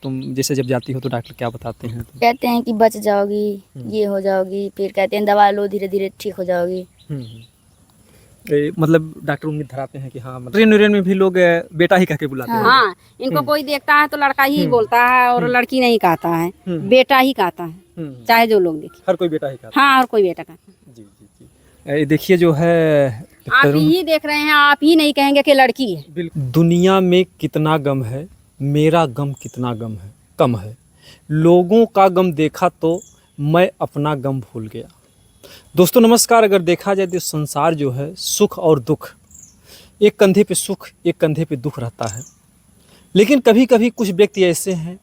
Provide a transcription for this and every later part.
तुम जैसे जब जाती हो तो डॉक्टर क्या बताते हैं? कहते हैं कि बच जाओगी, ये हो जाओगी, फिर कहते हैं दवा लो धीरे धीरे ठीक हो जाओगी। मतलब डॉक्टर उम्मीद धराते हैं कि हाँ, मतलब ट्रेन में भी लोग बेटा ही कह के बुलाते हैं। हाँ, इनको कोई देखता है तो लड़का ही बोलता है और लड़की नहीं कहता है, बेटा ही कहता है, चाहे जो लोग देखे। हर कोई बेटा ही कहता हाँ, और कोई बेटा कहता है। जी जी जी। ये देखिए जो है आप ही देख रहे हैं, आप ही नहीं कहेंगे कि लड़की है। दुनिया में कितना गम है, मेरा गम कितना गम है, कम है। लोगों का गम देखा तो मैं अपना गम भूल गया। दोस्तों नमस्कार। अगर देखा जाए तो संसार जो है सुख और दुख, एक कंधे पे सुख एक कंधे पे दुख रहता है। लेकिन कभी कभी कुछ व्यक्ति ऐसे हैं,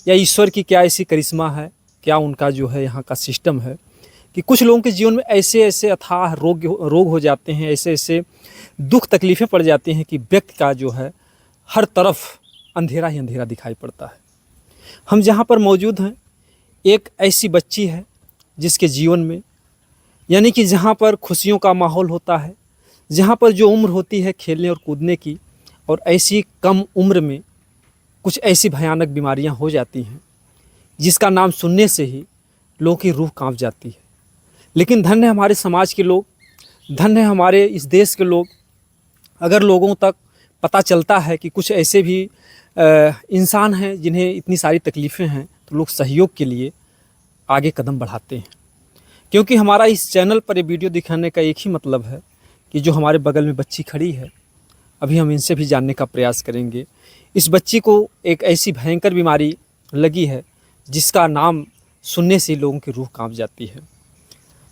या ईश्वर की क्या ऐसी करिश्मा है, क्या उनका जो है यहाँ का सिस्टम है कि कुछ लोगों के जीवन में ऐसे ऐसे अथाह रोग हो जाते हैं, ऐसे ऐसे दुख तकलीफ़ें पड़ जाती हैं कि व्यक्ति का जो है हर तरफ अंधेरा ही अंधेरा दिखाई पड़ता है। हम जहाँ पर मौजूद हैं, एक ऐसी बच्ची है जिसके जीवन में, यानी कि जहाँ पर खुशियों का माहौल होता है, जहाँ पर जो उम्र होती है खेलने और कूदने की, और ऐसी कम उम्र में कुछ ऐसी भयानक बीमारियाँ हो जाती हैं जिसका नाम सुनने से ही लोगों की रूह कांप जाती है। लेकिन धन्य है हमारे समाज के लोग, धन्य है हमारे इस देश के लोग, अगर लोगों तक पता चलता है कि कुछ ऐसे भी इंसान हैं जिन्हें इतनी सारी तकलीफ़ें हैं, तो लोग सहयोग के लिए आगे कदम बढ़ाते हैं। क्योंकि हमारा इस चैनल पर ये वीडियो दिखाने का एक ही मतलब है कि जो हमारे बगल में बच्ची खड़ी है, अभी हम इनसे भी जानने का प्रयास करेंगे। इस बच्ची को एक ऐसी भयंकर बीमारी लगी है जिसका नाम सुनने से लोगों की रूह कांप जाती है।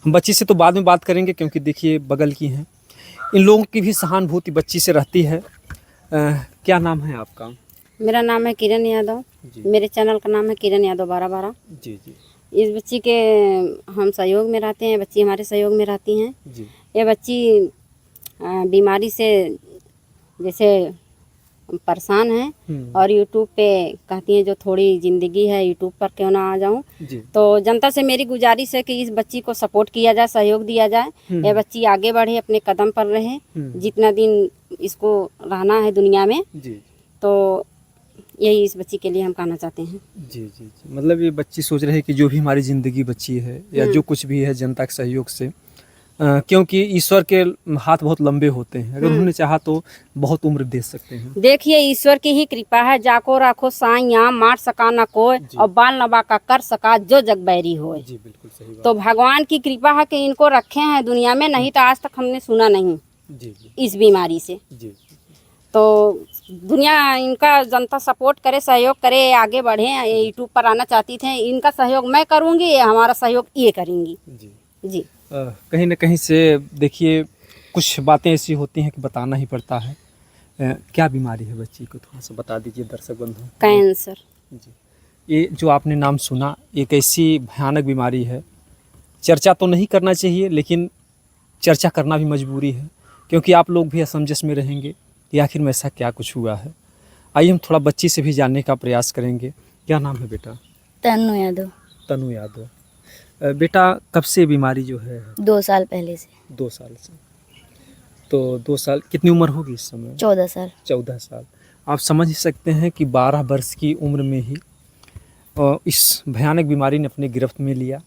हम बच्ची से तो बाद में बात करेंगे, क्योंकि देखिए बगल की हैं, इन लोगों की भी सहानुभूति बच्ची से रहती है। क्या नाम है आपका? मेरा नाम है किरण यादव, मेरे चैनल का नाम है किरण यादव 1212। जी जी। इस बच्ची के हम सहयोग में रहते हैं, बच्ची हमारे सहयोग में रहती हैं जी। ये बच्ची बीमारी से जैसे परेशान है और यूट्यूब पे कहती हैं जो थोड़ी ज़िंदगी है यूट्यूब पर क्यों ना आ जाऊं। तो जनता से मेरी गुजारिश है कि इस बच्ची को सपोर्ट किया जाए, सहयोग दिया जाए, ये बच्ची आगे बढ़े, अपने कदम पर रहे, जितना दिन इसको रहना है दुनिया में। तो यही इस बच्ची के लिए हम कहना चाहते हैं। जी जी जी। मतलब ये बच्ची सोच रही है कि जो भी हमारी ज़िंदगी बची है या जो कुछ भी है जनता के सहयोग से, क्योंकि ईश्वर के हाथ बहुत लंबे होते हैं, अगर उन्होंने चाहा तो बहुत उम्र दे सकते हैं। देखिए ईश्वर की ही कृपा है, जाको राखो साइया मार सका न कोई और बाल नबा का कर सका जो जग बैरी हो। जी बिल्कुल सही बात। तो भगवान की कृपा है कि इनको रखे हैं दुनिया में, नहीं तो आज तक हमने सुना नहीं जी जी इस बीमारी से। जी। तो दुनिया इनका जनता सपोर्ट करे, सहयोग करे, आगे बढ़े। यूट्यूब पर आना चाहती थे, इनका सहयोग मैं करूँगी, हमारा सहयोग ये करेंगी। जी जी। कहीं ना कहीं से देखिए कुछ बातें ऐसी होती हैं कि बताना ही पड़ता है। क्या बीमारी है बच्ची को, थोड़ा सा बता दीजिए दर्शक बंधु। कैंसर। जी। ये जो आपने नाम सुना, एक ऐसी भयानक बीमारी है, चर्चा तो नहीं करना चाहिए लेकिन चर्चा करना भी मजबूरी है, क्योंकि आप लोग भी असमंजस में रहेंगे कि आखिर में ऐसा क्या कुछ हुआ है। आइए हम थोड़ा बच्ची से भी जानने का प्रयास करेंगे। क्या नाम है बेटा? तनु यादव। तनु यादव। बेटा कब से बीमारी जो है? 2 साल पहले से। 2 साल से। तो 2 साल, कितनी उम्र होगी इस समय? 14 साल। 14 साल। आप समझ ही सकते हैं कि 12 वर्ष की उम्र में ही इस भयानक बीमारी ने अपने गिरफ्त में लिया।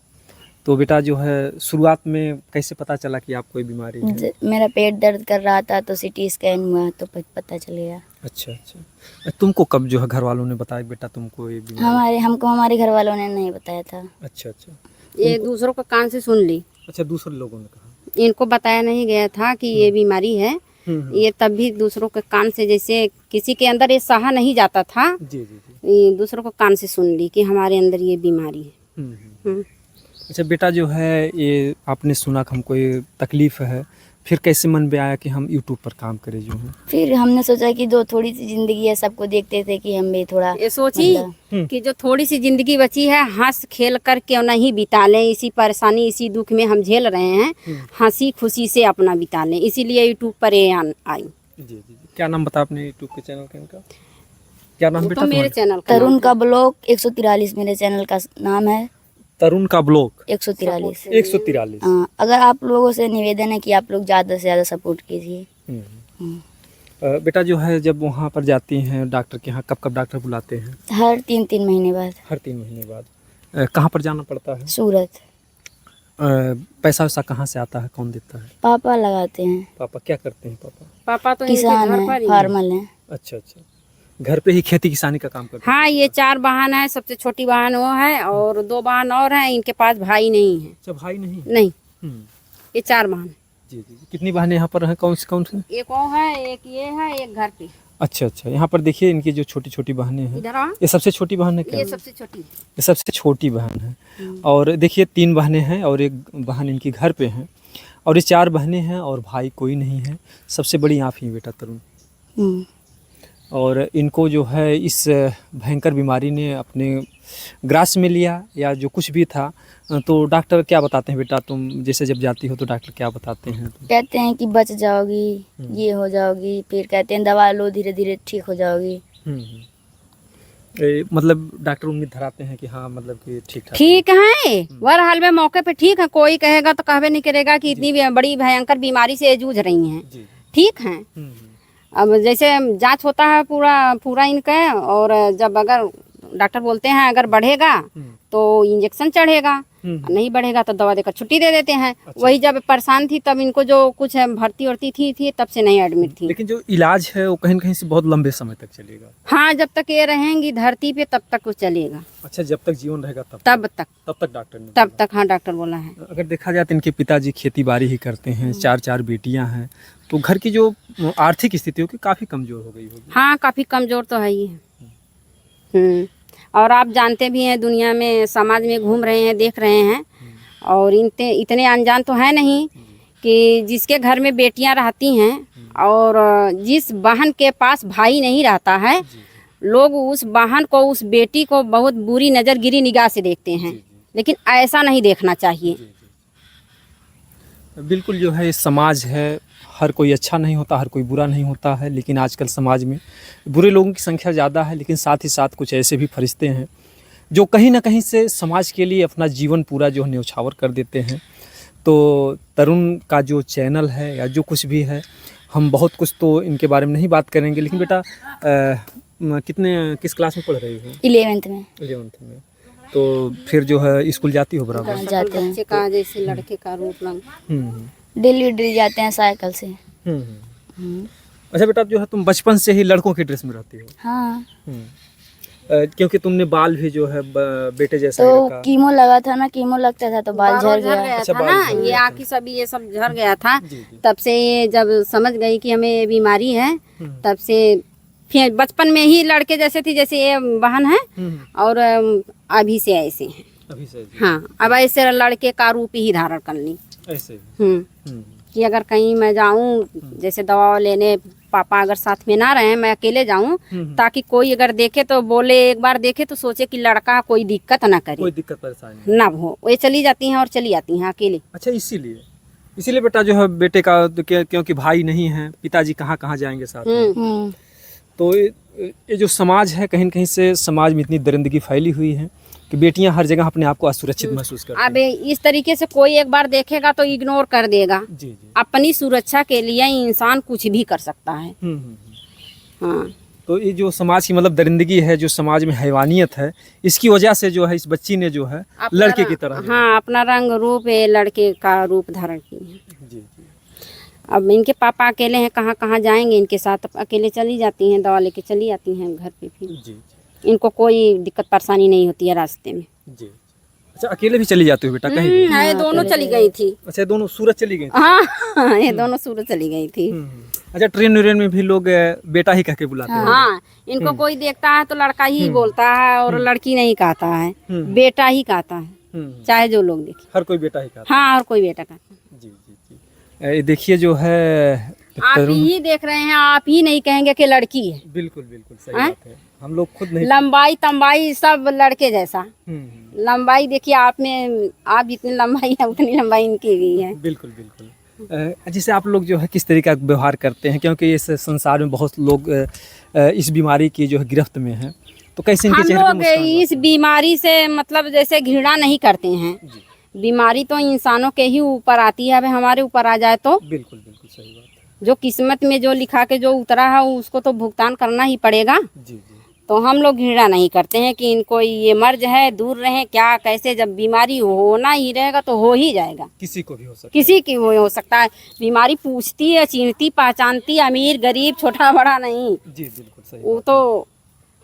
तो बेटा जो है शुरुआत में कैसे पता चला कि आपको ये बीमारी है? मेरा पेट दर्द कर रहा था तो सिटी स्कैन हुआ तो पता चल गया। अच्छा अच्छा। तुमको कब जो है घर वालों ने बताया बेटा तुमको ये बीमारी? हमको हमारे घर वालों ने नहीं बताया था। अच्छा अच्छा। ये दूसरों को कान से सुन ली। अच्छा, दूसरे लोगों ने कहा? इनको बताया नहीं गया था कि ये बीमारी है। ये तब भी दूसरों के कान से, जैसे किसी के अंदर ये सहा नहीं जाता था, जी जी जी, दूसरों को कान से सुन ली कि हमारे अंदर ये बीमारी है। अच्छा बेटा जो है ये आपने सुना कि हमको ये तकलीफ़ है, फिर कैसे मन में आया कि हम यूट्यूब पर काम करें जो है? फिर हमने सोचा कि जो थोड़ी सी जिंदगी है, सबको देखते थे कि हम भी थोड़ा ये सोची कि जो थोड़ी सी जिंदगी बची है हंस खेल कर क्यों नहीं बिता लें, इसी परेशानी इसी दुख में हम झेल रहे हैं, हंसी खुशी से अपना बिता लें, इसीलिए यूट्यूब पर आई। जी जी जी। क्या नाम बता आपने यूट्यूब के चैनल का? इनका क्या नाम बेटा? तो मेरे चैनल तरुण का ब्लॉग 143 मेरे चैनल का नाम है। तरुण का ब्लॉग 143। 143। अगर आप लोगों से निवेदन है कि आप लोग ज़्यादा से ज़्यादा सपोर्ट कीजिए। बेटा जो है जब वहाँ पर जाती हैं डॉक्टर के यहाँ, कब कब डॉक्टर बुलाते हैं? हर 3-3 महीने बाद। हर 3 महीने बाद। कहाँ पर जाना पड़ता है? सूरत। पैसा वैसा कहाँ से आता है, कौन देता है? पापा लगाते हैं। पापा क्या करते हैं? पापा पापा तो इनके किसान घर पर है, ही हैं। फार्मल है। अच्छा अच्छा, घर पे ही खेती किसानी का काम करते हैं? हाँ, ये 4 बहन है, सबसे छोटी बहन वो है और 2 बहन और हैं, इनके पास भाई नहीं है। अच्छा, भाई नहीं? नहीं, हम्म, ये 4 बहन। जी जी जी। कितनी बहनें यहाँ पर हैं, कौन सी? एक वो है, एक ये है, एक घर पे। अच्छा अच्छा, यहाँ पर देखिए इनकी जो छोटी छोटी बहनें हैं, इधर आओ, ये सबसे छोटी बहन है क्या? ये सबसे छोटी है। ये सबसे छोटी बहन है। और देखिए 3 बहनें हैं और एक बहन इनकी घर पे हैं, और ये 4 बहनें हैं और भाई कोई नहीं है। सबसे बड़ी आप ही बेटा तरुण। हम्म। और इनको जो है इस भयंकर बीमारी ने अपने ग्रास में लिया या जो कुछ भी था, तो डॉक्टर क्या बताते हैं बेटा? तुम जैसे जब जाती हो तो डॉक्टर क्या बताते हैं? कहते हैं कि बच जाओगी, ये हो जाओगी, फिर कहते हैं दवा लो, धीरे धीरे ठीक हो जाओगी। मतलब डॉक्टर उम्मीद धराते हैं कि हाँ, मतलब कि ठीक ठाक ठीक है, वर हाल में मौके पे ठीक है। कोई कहेगा तो कहवे नहीं करेगा कि इतनी बड़ी भयंकर बीमारी से जूझ रही हैं। जी। ठीक है। अब जैसे जांच होता है पूरा इनका, और जब अगर डॉक्टर बोलते हैं अगर बढ़ेगा तो इंजेक्शन चढ़ेगा, नहीं बढ़ेगा तो दवा देकर छुट्टी दे देते हैं। वही जब परेशान थी तब इनको जो कुछ भर्ती वर्ती थी तब से नहीं एडमिट थी। लेकिन जो इलाज है वो कहीं न कहीं से बहुत लंबे समय तक चलेगा। हाँ, जब तक ये रहेंगी धरती पे तब तक वो चलेगा। अच्छा, जब तक जीवन रहेगा तब तक डॉक्टर ने तब तक हाँ, डॉक्टर बोला है। अगर देखा जाए तो इनके पिताजी खेती बाड़ी ही करते हैं, 4 बेटियां हैं, तो घर की जो आर्थिक स्थिति होगी काफी कमजोर हो गई होगी। हाँ, काफी कमजोर तो है ही है। और आप जानते भी हैं, दुनिया में समाज में घूम रहे हैं, देख रहे हैं, और इतने अनजान तो है नहीं कि जिसके घर में बेटियां रहती हैं और जिस बहन के पास भाई नहीं रहता है, लोग उस बहन को, उस बेटी को बहुत बुरी नज़रगिरी निगाह से देखते हैं। लेकिन ऐसा नहीं देखना चाहिए। बिल्कुल, जो है समाज है, हर कोई अच्छा नहीं होता, हर कोई बुरा नहीं होता है, लेकिन आजकल समाज में बुरे लोगों की संख्या ज़्यादा है, लेकिन साथ ही साथ कुछ ऐसे भी फरिश्ते हैं जो कहीं ना कहीं से समाज के लिए अपना जीवन पूरा जो है न्यौछावर कर देते हैं। तो तरुण का जो चैनल है या जो कुछ भी है, हम बहुत कुछ तो इनके बारे में नहीं बात करेंगे, लेकिन बेटा किस क्लास में पढ़ रही हो? 11th में। 11th में। तो फिर जो है स्कूल जाती हो बराबर? जाते हैं। बच्चे का जैसे लड़के का रूप डेली जाते हैं साइकिल से। अच्छा बेटा, जो है तुम बचपन से ही लड़कों के ड्रेस में रहती हो? हाँ। क्योंकि तुमने बाल भी जो है बेटे जैसा ही तो रखा। कीमो लगा था ना, कीमो लगता था तो बाल झड़ गया। अच्छा, था बाल ना, झड़ ये गया था। आँखी सभी ये सब झड़ गया था। जी, जी। तब से ये जब समझ गई कि हमें ये बीमारी है, तब से फिर बचपन में ही लड़के जैसे थी, जैसे ये बहन है, और अभी से ऐसे हैं। अभी से जी। हाँ, अब ऐसे लड़के का रूप ही धारण कर ली। ऐसे। कि अगर कहीं मैं जाऊं, जैसे दवा लेने, पापा अगर साथ में ना रहे, मैं अकेले जाऊं, ताकि कोई अगर देखे तो बोले, एक बार देखे तो सोचे कि लड़का कोई दिक्कत ना करे, कोई दिक्कत परेशानी ना हो। वो चली जाती हैं और चली आती हैं अकेले। अच्छा, इसीलिए बेटा जो है बेटे का क्योंकि भाई नहीं है, पिताजी कहाँ कहाँ जाएंगे साथ में। तो ये जो समाज है, कहीं न कहीं से समाज में इतनी दरिंदगी फैली हुई है कि बेटियां हर जगह अपने आप को असुरक्षित महसूस करती हैं। अब इस तरीके से कोई एक बार देखेगा तो इग्नोर कर देगा। जी जी। अपनी सुरक्षा के लिए इंसान कुछ भी कर सकता है। हाँ, तो ये जो समाज की मतलब दरिंदगी है, जो समाज में हैवानियत है, इसकी वजह से जो है इस बच्ची ने जो है लड़के की तरह हाँ, अपना रंग रूप लड़के का रूप धारण की है। जी जी। अब इनके पापा अकेले हैं, कहाँ कहाँ जाएंगे, इनके साथ अकेले चली जाती हैं, दवा लेके चली आती हैं घर पे। फिर जी। इनको कोई दिक्कत परेशानी नहीं होती है रास्ते में। जी। अच्छा, अकेले भी चली जाती हो बेटा कहीं भी? ये दोनों चली गई थी। अच्छा, दोनों सूरत चली गई? हाँ, ये दोनों सूरत चली गई थी। अच्छा, ट्रेन में भी लोग बेटा ही कह के बुलाते हैं? हाँ, इनको कोई देखता है तो लड़का ही बोलता है और लड़की नहीं कहता है, बेटा ही कहता है, चाहे जो लोग देखे। हर कोई बेटा ही कहता हाँ, और कोई बेटा कहता है। जी जी जी। देखिए जो है आप ही देख रहे हैं, आप ही नहीं कहेंगे कि लड़की है। बिल्कुल बिल्कुल सही बात है, हम लोग खुद नहीं। लंबाई तंबाई सब लड़के जैसा। लंबाई देखिए आप में, आप जितनी लंबाई है उतनी लंबाई इनकी भी है। बिल्कुल बिल्कुल। जैसे आप लोग जो है किस तरीके का व्यवहार करते हैं, क्योंकि इस संसार में बहुत लोग इस बीमारी की जो है गिरफ्त में हैं, तो कैसे इनके हम चेहरे पे लोग मुस्कान इस बीमारी से मतलब जैसे घृणा नहीं करते हैं। बीमारी तो इंसानों के ही ऊपर आती है, अब हमारे ऊपर आ जाए तो। बिल्कुल बिल्कुल सही बात है। जो किस्मत में जो लिखा के जो उतरा है उसको तो भुगतान करना ही पड़ेगा। जी जी। तो हम लोग घृणा नहीं करते हैं कि इनको ये मर्ज है, दूर रहें, क्या कैसे, जब बीमारी होना ही रहेगा तो हो ही जाएगा। किसी को भी हो सकता किसी की वो हो सकता है। बीमारी पूछती है, चिन्हती पहचानती, अमीर गरीब छोटा बड़ा नहीं। है। जी बिल्कुल सही वो बात तो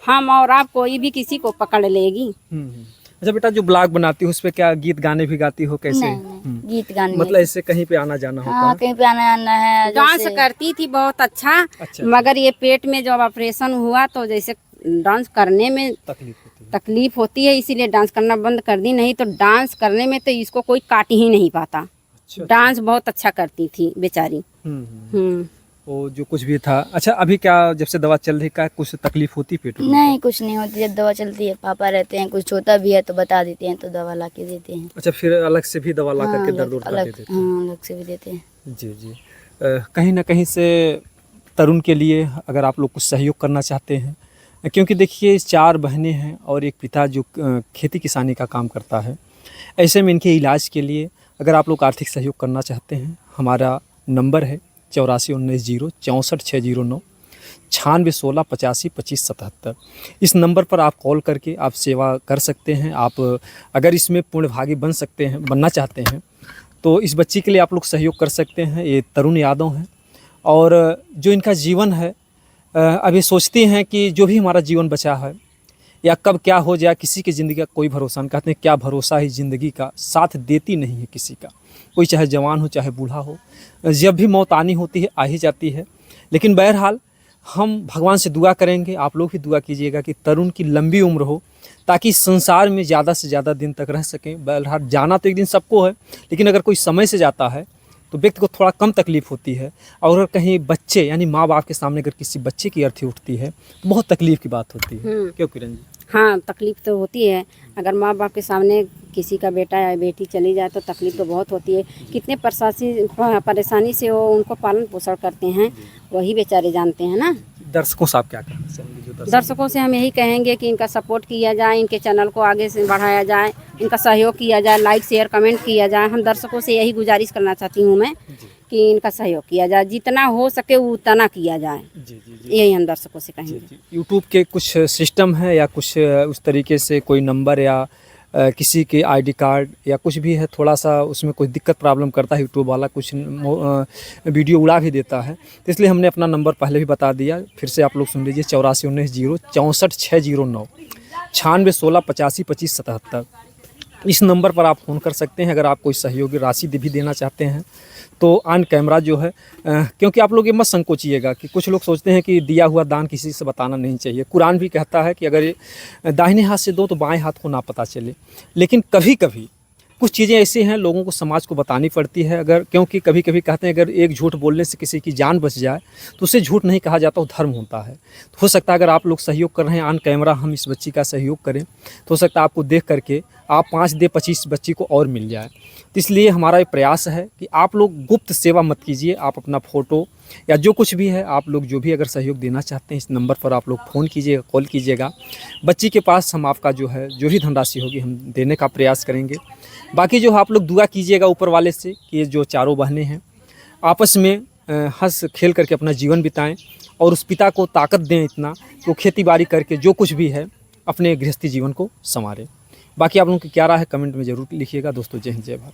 हम और आप कोई भी किसी को पकड़ लेगी। हम्म। अच्छा बेटा, जो ब्लॉग बनाती हो उस पे क्या गीत गाने भी गाती हो, कैसे? नहीं, गीत गाने मतलब ऐसे कहीं पे आना जाना होता हाँ है? कहीं पे आना आना है डांस जैसे करती थी बहुत अच्छा, अच्छा। मगर ये पेट में जब ऑपरेशन हुआ तो जैसे डांस करने में तकलीफ होती है। तकलीफ होती है, इसीलिए डांस करना बंद कर दी। नहीं तो डांस करने में तो इसको कोई काट ही नहीं पाता। अच्छा। डांस बहुत अच्छा करती थी बेचारी। हम्म। वो जो कुछ भी था। अच्छा, अभी क्या जब से दवा चल रही का कुछ तकलीफ होती पेट में? नहीं कुछ नहीं होती, जब दवा चलती है पापा रहते हैं, कुछ होता भी है तो बता देते हैं तो दवा ला के देते हैं। अच्छा, फिर अलग से भी दवा ला हाँ, करके दर्द उर्द का दे अलग देते हैं? हाँ अलग से भी देते हैं। जी जी। कहीं ना कहीं से तरुण के लिए अगर आप लोग कुछ सहयोग करना चाहते हैं, क्योंकि देखिए 4 बहनें हैं और एक पिता जो खेती किसानी का काम करता है, ऐसे में इनके इलाज के लिए अगर आप लोग आर्थिक सहयोग करना चाहते हैं, हमारा नंबर है 8419 0 9616 इस नंबर पर आप कॉल करके आप सेवा कर सकते हैं। आप अगर इसमें पूर्णभागी बन सकते हैं, बनना चाहते हैं, तो इस बच्ची के लिए आप लोग सहयोग कर सकते हैं। ये तरुण यादव हैं और जो इनका जीवन है, अभी सोचती हैं कि जो भी हमारा जीवन बचा है या कब क्या हो जाए, किसी की ज़िंदगी का कोई भरोसा नहीं। कहते हैं क्या भरोसा है ज़िंदगी का, साथ देती नहीं है किसी का। कोई चाहे जवान हो चाहे बूढ़ा हो, जब भी मौत आनी होती है आ ही जाती है। लेकिन बहरहाल हम भगवान से दुआ करेंगे, आप लोग भी दुआ कीजिएगा कि तरुण की लंबी उम्र हो, ताकि संसार में ज़्यादा से ज़्यादा दिन तक रह सकें। बहरहाल जाना तो एक दिन सबको है, लेकिन अगर कोई समय से जाता है तो व्यक्ति को थोड़ा कम तकलीफ होती है। और अगर कहीं बच्चे यानी माँ बाप के सामने अगर किसी बच्चे की अर्थी उठती है तो बहुत तकलीफ की बात होती है। क्यों किरण जी? हाँ, तकलीफ तो होती है। अगर माँ बाप के सामने किसी का बेटा या बेटी चली जाए तो तकलीफ तो बहुत होती है। कितने परेशानी से वो उनको पालन पोषण करते हैं, वही बेचारे जानते हैं ना। दर्शकों से आप क्या कहना चाहेंगे? जो दर्शकों से हम यही कहेंगे कि इनका सपोर्ट किया जाए, इनके चैनल को आगे से बढ़ाया जाए, इनका सहयोग किया जाए, लाइक शेयर कमेंट किया जाए। हम दर्शकों से यही गुजारिश करना चाहती हूँ मैं कि इनका सहयोग किया जाए, जितना हो सके उतना किया जाए। जी जी जी। यही हम दर्शकों से कहेंगे। यूट्यूब के कुछ सिस्टम है या कुछ उस तरीके से कोई नंबर या किसी के आईडी कार्ड या कुछ भी है, थोड़ा सा उसमें कोई दिक्कत प्रॉब्लम करता है यूट्यूब वाला, कुछ वीडियो उड़ा भी देता है, तो इसलिए हमने अपना नंबर पहले भी बता दिया। फिर से आप लोग सुन लीजिए 8419 0 64 609 96 16 85 25 77। इस नंबर पर आप फ़ोन कर सकते हैं। अगर आप कोई सहयोगी राशि भी देना चाहते हैं तो ऑन कैमरा जो है, क्योंकि आप लोग ये मत संकोचिएगा कि कुछ लोग सोचते हैं कि दिया हुआ दान किसी से बताना नहीं चाहिए। कुरान भी कहता है कि अगर दाहिने हाथ से दो तो बाएं हाथ को ना पता चले। लेकिन कभी कभी कुछ चीज़ें ऐसी हैं लोगों को, समाज को बतानी पड़ती है। अगर क्योंकि कभी कभी कहते हैं अगर एक झूठ बोलने से किसी की जान बच जाए तो उसे झूठ नहीं कहा जाता, वो धर्म होता है। तो हो सकता है अगर आप लोग सहयोग कर रहे हैं ऑन कैमरा, हम इस बच्ची का सहयोग करें तो हो सकता है आपको देख करके आप 5 दे 25 बच्ची को और मिल जाए। तो इसलिए हमारा ये प्रयास है कि आप लोग गुप्त सेवा मत कीजिए। आप अपना फ़ोटो या जो कुछ भी है, आप लोग जो भी अगर सहयोग देना चाहते हैं इस नंबर पर आप लोग फ़ोन कीजिएगा, कॉल कीजिएगा। बच्ची के पास हम आपका जो है जो भी धनराशि होगी हम देने का प्रयास करेंगे। बाकी जो आप लोग दुआ कीजिएगा ऊपर वाले से कि ये जो चारों बहनें हैं आपस में हंस खेल करके अपना जीवन बिताएं और उस पिता को ताकत दें इतना कि वो खेती बाड़ी करके जो कुछ भी है अपने गृहस्थी जीवन को संवारें। बाकी आप लोगों की क्या राय है कमेंट में ज़रूर लिखिएगा। दोस्तों, जय हिंद, जय भारत।